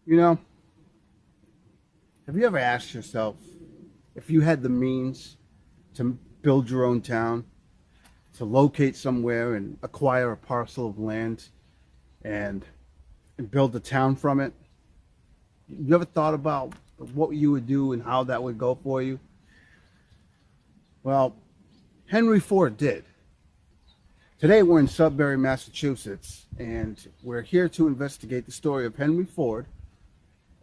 You know, have you ever asked yourself if you had the means to build your own town, to locate somewhere and acquire a parcel of land and, and build a town from it? You ever thought about what you would do and how that would go for you? Well, Henry Ford did. Today we're in Sudbury, Massachusetts, and we're here to investigate the story of Henry Ford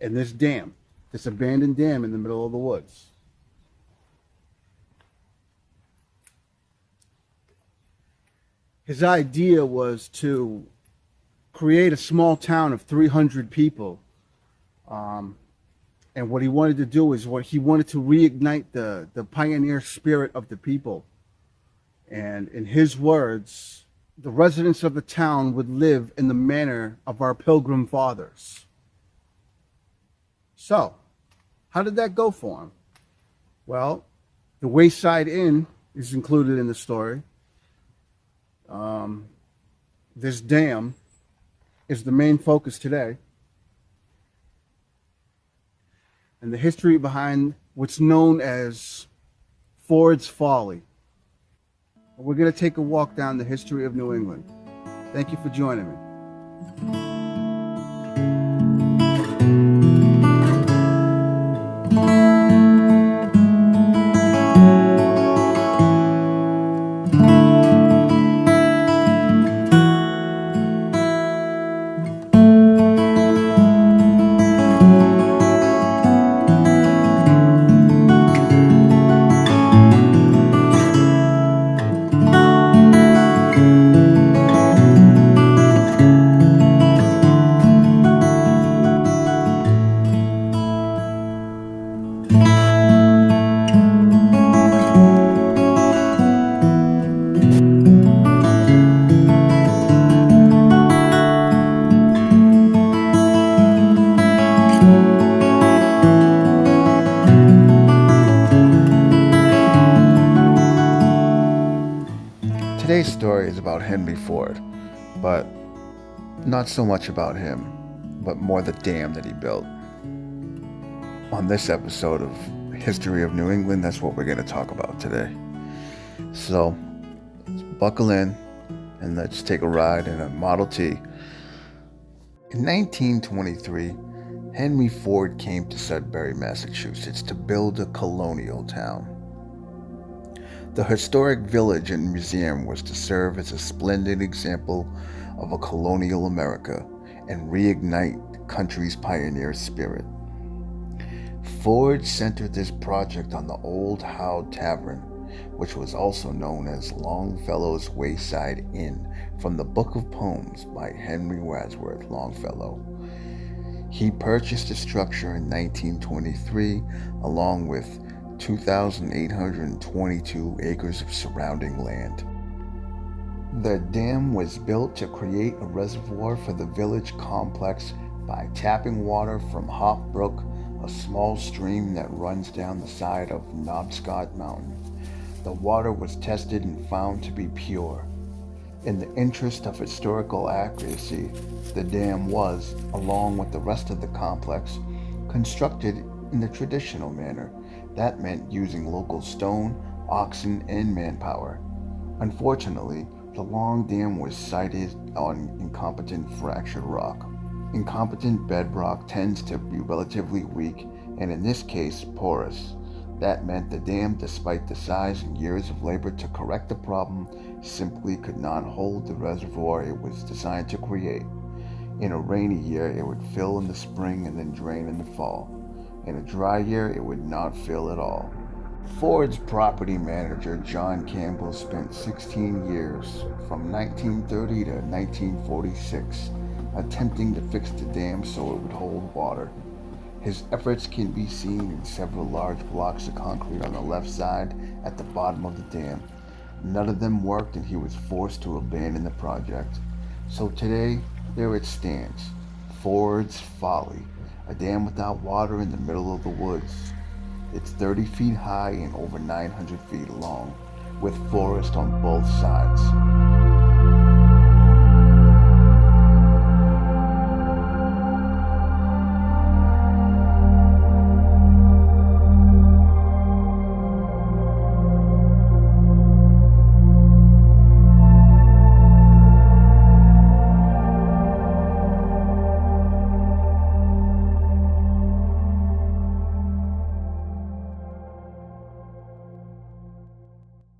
and this dam, this abandoned dam in the middle of the woods. His idea was to create a small town of 300 people. Um, and what he wanted to do is what he wanted to reignite the pioneer spirit of the people. And in his words, the residents of the town would live in the manner of our pilgrim fathers. So, how did that go for him? Well, the Wayside Inn is included in the story. Um, this dam is the main focus today. And the history behind what's known as Ford's Folly. We're going to take a walk down the history of New England. Thank you for joining me. Today's story is about Henry Ford, but not so much about him, but more the dam that he built. On this episode of History of New England, that's what we're going to talk about today. So, let's buckle in and let's take a ride in a Model T. In 1923, Henry Ford came to Sudbury, Massachusetts to build a colonial town. The historic village and museum was to serve as a splendid example of a colonial America and reignite the country's pioneer spirit. Ford centered this project on the Old Howe Tavern, which was also known as Longfellow's Wayside Inn, from the Book of Poems by Henry Wadsworth Longfellow. He purchased the structure in 1923 along with 2,822 acres of surrounding land. The dam was built to create a reservoir for the village complex by tapping water from Hop Brook, a small stream that runs down the side of Knobscot Mountain. The water was tested and found to be pure. In the interest of historical accuracy, the dam was, along with the rest of the complex, constructed in the traditional manner. That meant using local stone, oxen, and manpower. Unfortunately, the long dam was sited on incompetent fractured rock. Incompetent bedrock tends to be relatively weak, and in this case, porous. That meant the dam, despite the size and years of labor to correct the problem, simply could not hold the reservoir it was designed to create. In a rainy year, it would fill in the spring and then drain in the fall. In a dry year, it would not fill at all. Ford's property manager, John Campbell, spent 16 years, from 1930 to 1946, attempting to fix the dam so it would hold water. His efforts can be seen in several large blocks of concrete on the left side at the bottom of the dam. None of them worked, and he was forced to abandon the project. So today, there it stands, Ford's Folly, a dam without water in the middle of the woods. It's 30 feet high and over 900 feet long, with forest on both sides.